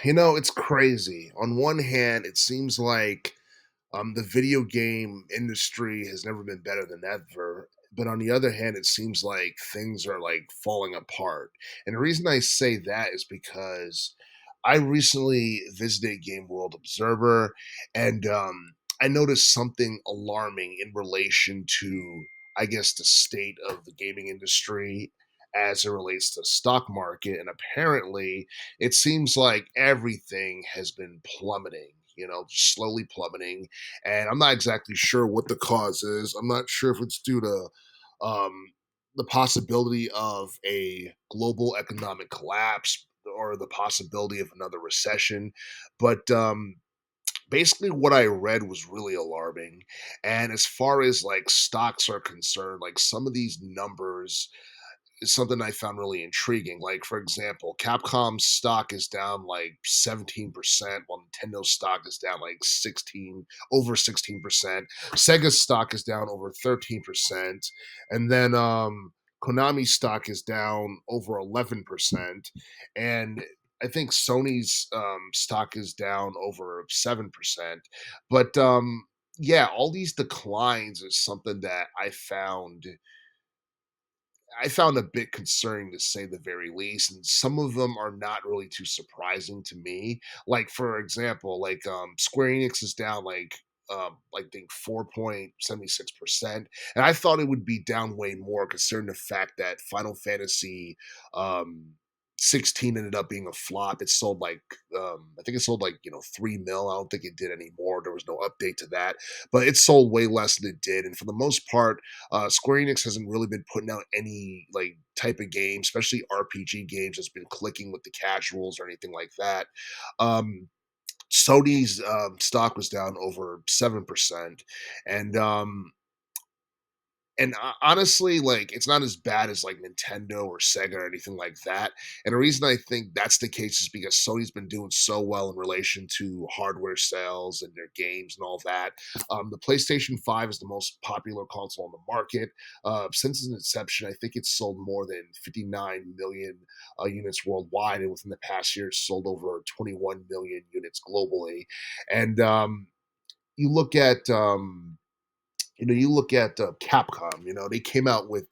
It's crazy. On one hand, it seems like the video game industry has never been better than ever. But on the other hand, it seems like things are like falling apart. And the reason I say that is because I recently visited Game World Observer and I noticed something alarming in relation to, I guess, the state of the gaming industry as it relates to the stock market. And apparently, it seems like everything has been plummeting, just slowly plummeting, and I'm not exactly sure what the cause is. I'm not sure if it's due to um, the possibility of a global economic collapse or the possibility of another recession. But basically, what I read was really alarming. And as far as like stocks are concerned, like some of these numbers is something I found really intriguing. Like, for example, Capcom's stock is down like 17%, while Nintendo's stock is down like 16%. Sega's stock is down over 13%. And then Konami's stock is down over 11%. And I think Sony's stock is down over 7%. But yeah, all these declines is something that I found a bit concerning to say the very least, and some of them are not really too surprising to me. Like for example, like Square Enix is down like I think 4.76%. And I thought it would be down way more considering the fact that Final Fantasy um 16 ended up being a flop. It sold like I think it sold like 3 mil. I don't think it did anymore. There was no update to that, but it sold way less than it did. And for the most part, Square Enix hasn't really been putting out any like type of game, especially RPG games, that's been clicking with the casuals or anything like that. Um, Sony's stock was down over 7%, and honestly, like, it's not as bad as, like, Nintendo or Sega or anything like that, and the reason I think that's the case is because Sony's been doing so well in relation to hardware sales and their games and all that. The PlayStation 5 is the most popular console on the market. Since its inception, I think it's sold more than 59,000,000 units worldwide, and within the past year, it's sold over 21,000,000 units globally, and, you look at, Capcom. They came out with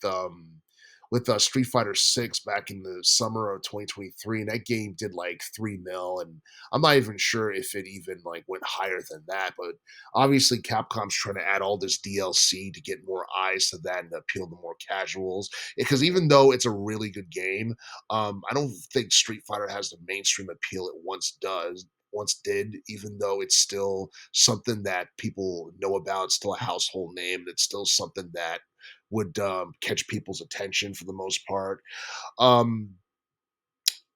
Street Fighter 6 back in the summer of 2023, and that game did like 3 mil, and I'm not even sure if it even like went higher than that. But obviously, Capcom's trying to add all this DLC to get more eyes to that and appeal to more casuals. Because even though it's a really good game, I don't think Street Fighter has the mainstream appeal it once did, even though it's still something that people know about, it's still a household name, it's still something that would catch people's attention for the most part. Um,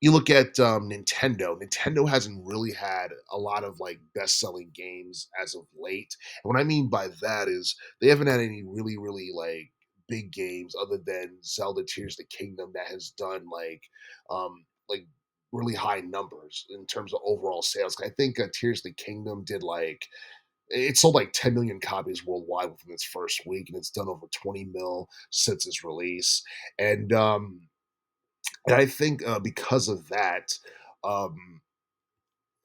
you look at Nintendo. Nintendo hasn't really had a lot of like best-selling games as of late. And what I mean by that is they haven't had any really, really like big games other than Zelda Tears of the Kingdom that has done like really high numbers in terms of overall sales. I think Tears of the Kingdom did like it sold like 10 million copies worldwide within its first week, and it's done over 20 mil since its release. And I think because of that, um,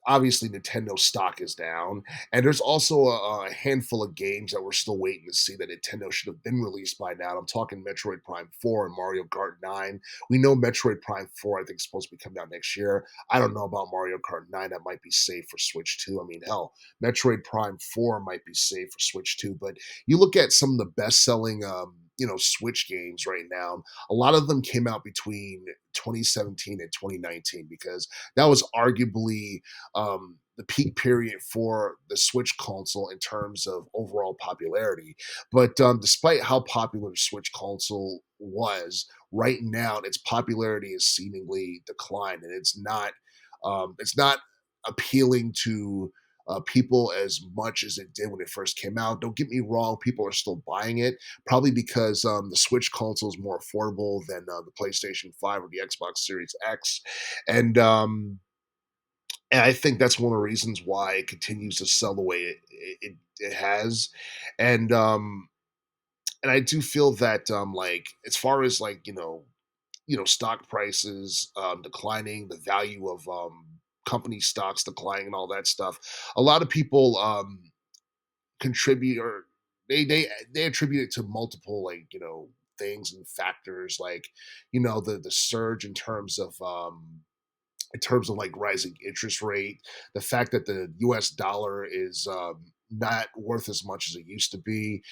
obviously Nintendo stock is down, and there's also a handful of games that we're still waiting to see that Nintendo should have been released by now. I'm talking Metroid Prime 4 and Mario Kart 9. We know Metroid Prime 4, I think, is supposed to be coming out next year. I don't know about Mario Kart 9. That might be safe for Switch 2. I mean, hell, Metroid Prime 4 might be safe for Switch 2, but you look at some of the best selling Switch games right now, a lot of them came out between 2017 and 2019 because that was arguably the peak period for the Switch console in terms of overall popularity. But despite how popular the Switch console was, right now its popularity is seemingly declined, and it's not appealing to people as much as it did when it first came out. Don't get me wrong, people are still buying it, probably because the Switch console is more affordable than the PlayStation 5 or the Xbox Series X. And I think that's one of the reasons why it continues to sell the way it has. And I do feel that like as far as like stock prices declining, the value of company stocks declining and all that stuff. A lot of people contribute, or they attribute it to multiple, like, things and factors, like, the surge in terms of like rising interest rate, the fact that the US dollar is not worth as much as it used to be.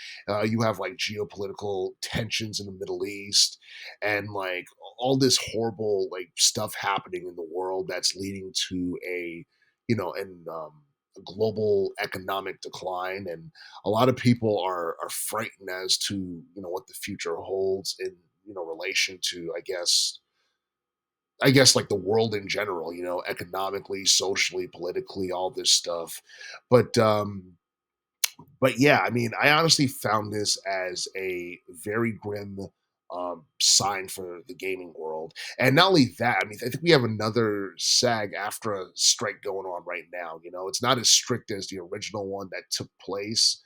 You have like geopolitical tensions in the Middle East, and like all this horrible like stuff happening in the world that's leading to a global economic decline. And a lot of people are frightened as to what the future holds in relation to, I guess like the world in general, economically, socially, politically, all this stuff. But yeah, I mean, I honestly found this as a very grim sign for the gaming world. And not only that, I mean, I think we have another SAG after strike going on right now. It's not as strict as the original one that took place,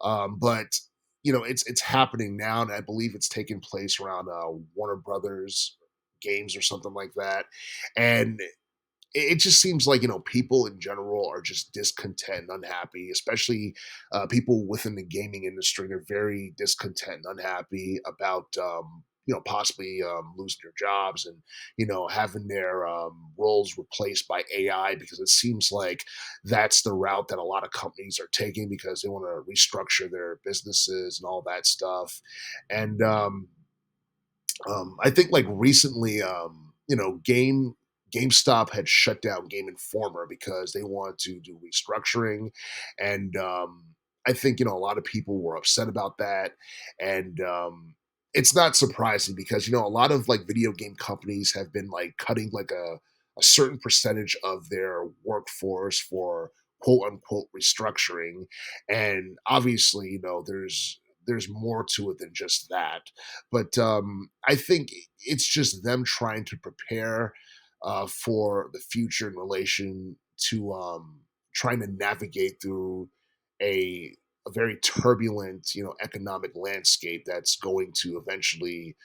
but it's happening now, and I believe it's taking place around Warner Brothers games or something like that. And it just seems like people in general are just discontent and unhappy, especially people within the gaming industry. They're very discontent and unhappy about possibly losing their jobs, and having their roles replaced by AI, because it seems like that's the route that a lot of companies are taking because they want to restructure their businesses and all that stuff. And I think like recently, GameStop had shut down Game Informer because they wanted to do restructuring, and I think a lot of people were upset about that, and it's not surprising because a lot of like video game companies have been like cutting like a certain percentage of their workforce for quote unquote restructuring, and obviously there's more to it than just that. But I think it's just them trying to prepare for the future in relation to trying to navigate through a a very turbulent, economic landscape that's going to eventually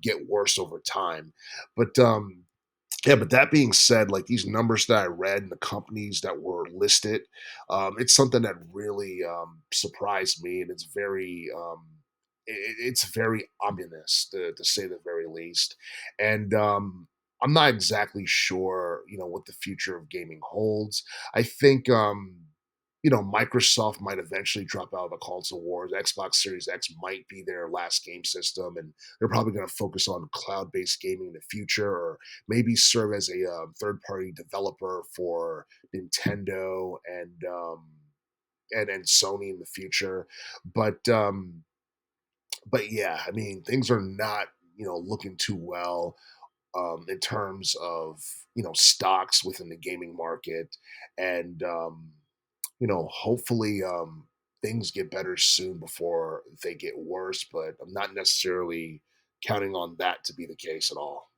get worse over time. But yeah, but that being said, like these numbers that I read and the companies that were listed, it's something that really surprised me, and it's very ominous to say the very least. And I'm not exactly sure, what the future of gaming holds. I think Microsoft might eventually drop out of the console wars. Xbox Series X might be their last game system, and they're probably going to focus on cloud-based gaming in the future, or maybe serve as a third-party developer for Nintendo and Sony in the future. But yeah, I mean, things are not looking too well in terms of stocks within the gaming market, and hopefully things get better soon before they get worse. But I'm not necessarily counting on that to be the case at all.